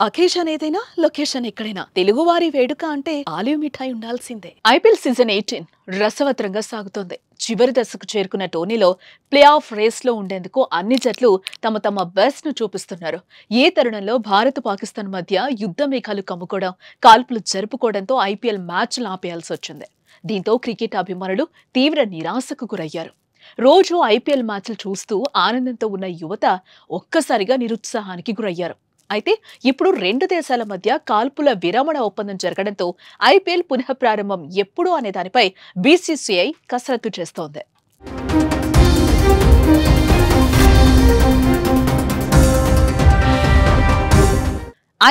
Occasion ఏదైనా location ఎక్కడైనా తెలుగువారి వేడుక అంటే ఆలివ్ మిఠాయి ఉండాల్సిందే. ఐపీఎల్ సీజన్ 18 రసవత్రంగా సాగుతోంది. చివరి దశకు చేరుకున్న టోర్నీలో ప్లే ఆఫ్ రేస్ లో ఉండేందుకు అన్ని జట్లు తమ బెస్ట్ ను చూపిస్తున్నారు. ఈ తరుణంలో భారత్ పాకిస్తాన్ మధ్య యుద్ధ మేఘాలు కమ్ముకోవడం, కాల్పులు జరుపుకోవడంతో ఐపీఎల్ మ్యాచ్లు ఆపేయాల్సి వచ్చింది. దీంతో క్రికెట్ అభిమానులు తీవ్ర నిరాశకు గురయ్యారు. రోజు ఐపీఎల్ మ్యాచ్లు చూస్తూ ఆనందంతో ఉన్న యువత ఒక్కసారిగా నిరుత్సాహానికి గురయ్యారు. అయితే ఇప్పుడు రెండు దేశాల మధ్య కాల్పుల విరమణ ఒప్పందం జరగడంతో ఐపీఎల్ పునః ప్రారంభం ఎప్పుడు అనే దానిపై బీసీసీఐ కసరత్తు చేస్తోంది.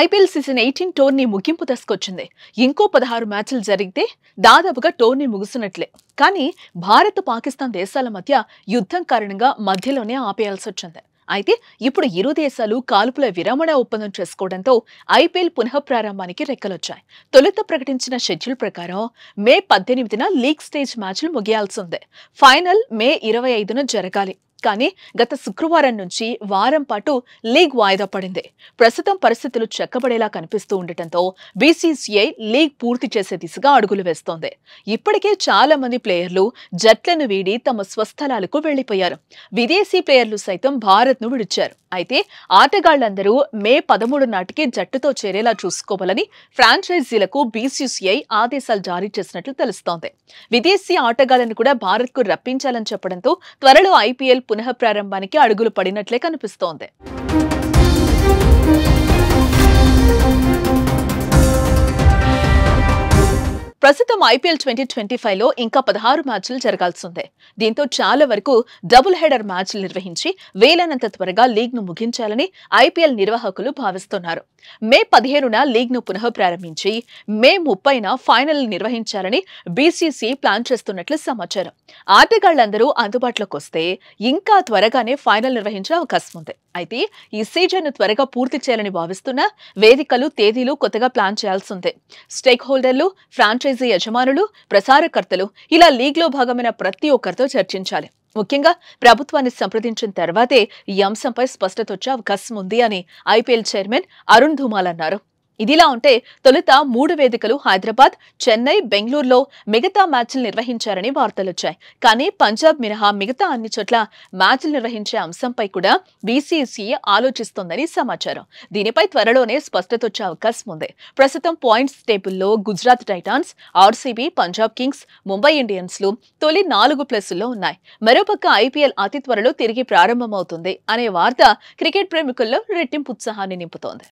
ఐపీఎల్ సీజన్ 18 టోర్నీ ముగింపు దశకొచ్చింది. ఇంకో 16 మ్యాచ్లు జరిగితే దాదాపుగా టోర్నీ ముగిసినట్లే. కానీ భారత్ పాకిస్తాన్ దేశాల మధ్య యుద్ధం కారణంగా మధ్యలోనే ఆపేయాల్సి వచ్చింది. అయితే ఇప్పుడు ఇరు దేశాలు కాల్పుల విరమణ ఒప్పందం చేసుకోవడంతో ఐపీఎల్ పునః ప్రారంభానికి రెక్కలొచ్చాయి. తొలుత ప్రకటించిన షెడ్యూల్ ప్రకారం మే 18న లీగ్ స్టేజ్ మ్యాచ్లు ముగియాల్సిందే. ఫైనల్ మే 25న జరగాలి. కానీ గత శుక్రవారం నుంచి వారం పాటు లీగ్ వాయిదా పడింది. ప్రస్తుతం పరిస్థితులు చక్కబడేలా కనిపిస్తూ ఉండటంతో బీసీసీఐ లీగ్ పూర్తి చేసే దిశగా అడుగులు వేస్తోంది. ఇప్పటికే చాలా మంది ప్లేయర్లు జట్లను వీడి తమ స్వస్థలాలకు వెళ్లిపోయారు. విదేశీ ప్లేయర్లు సైతం భారత్ ను విడిచారు. అయితే ఆటగాళ్లందరూ మే 13 నాటికి జట్టుతో చేరేలా చూసుకోవాలని ఫ్రాంచైజీలకు బీసీసీఐ ఆదేశాలు జారీ చేసినట్లు తెలుస్తోంది. విదేశీ ఆటగాళ్లను కూడా భారత్ కు రప్పించాలని చెప్పడంతో త్వరలో ఐపీఎల్ పునః ప్రారంభానికి అడుగులు పడినట్లే కనిపిస్తోంది. ప్రస్తుతం ఐపీఎల్ 2025లో ఇంకా 16 మ్యాచ్లు జరగాల్సిందే. దీంతో చాలా వరకు డబుల్ హెడర్ మ్యాచ్లు నిర్వహించి వీలైనంత త్వరగా లీగ్ ను ముగించాలని ఐపీఎల్ నిర్వాహకులు భావిస్తున్నారు. మే 15న లీగ్ ను పునః ప్రారంభించి మే 30న ఫైనల్ నిర్వహించాలని బీసీసీఐ ప్లాన్ చేస్తున్నట్లు సమాచారం. ఆటగాళ్లందరూ అందుబాటులోకి వస్తే ఇంకా త్వరగానే ఫైనల్ నిర్వహించే అవకాశం ఉంది. అయితే ఈ సీజన్ ను త్వరగా పూర్తి చేయాలని భావిస్తున్న వేదికలు, తేదీలు కొత్తగా ప్లాన్ చేయాల్సిందే. స్టేక్ హోల్డర్లు, ఫ్రాంచైజీ యజమానులు, ప్రసారకర్తలు ఇలా లీగ్ లో భాగమైన ప్రతి ఒక్కరితో చర్చించాలి. ముఖ్యంగా ప్రభుత్వాన్ని సంప్రదించిన తర్వాతే ఈ అంశంపై స్పష్టత వచ్చే అవకాశం ఉంది అని ఐపీఎల్ చైర్మన్ అరుణ్ ధూమాల్ అన్నారు. ఇదిలా ఉంటే తొలుత 3 వేదికలు హైదరాబాద్, చెన్నై, బెంగళూరులో మిగతా మ్యాచ్లు నిర్వహించారని వార్తలొచ్చాయి. కానీ పంజాబ్ మినహా మిగతా అన్ని చోట్ల మ్యాచ్లు నిర్వహించే అంశంపై కూడా బీసీసీఐ ఆలోచిస్తోందని సమాచారం. దీనిపై త్వరలోనే స్పష్టత వచ్చే అవకాశం ఉంది. ప్రస్తుతం పాయింట్స్ టేబుల్లో Gujarat Titans, RCB, Punjab Kings, Mumbai ఇండియన్స్లు తొలి 4 ప్లేసుల్లో ఉన్నాయి. మరోపక్క ఐపీఎల్ అతి త్వరలో తిరిగి ప్రారంభమవుతుంది అనే వార్త క్రికెట్ ప్రేమికుల్లో రెట్టింపు ఉత్సాహాన్ని నింపుతోంది.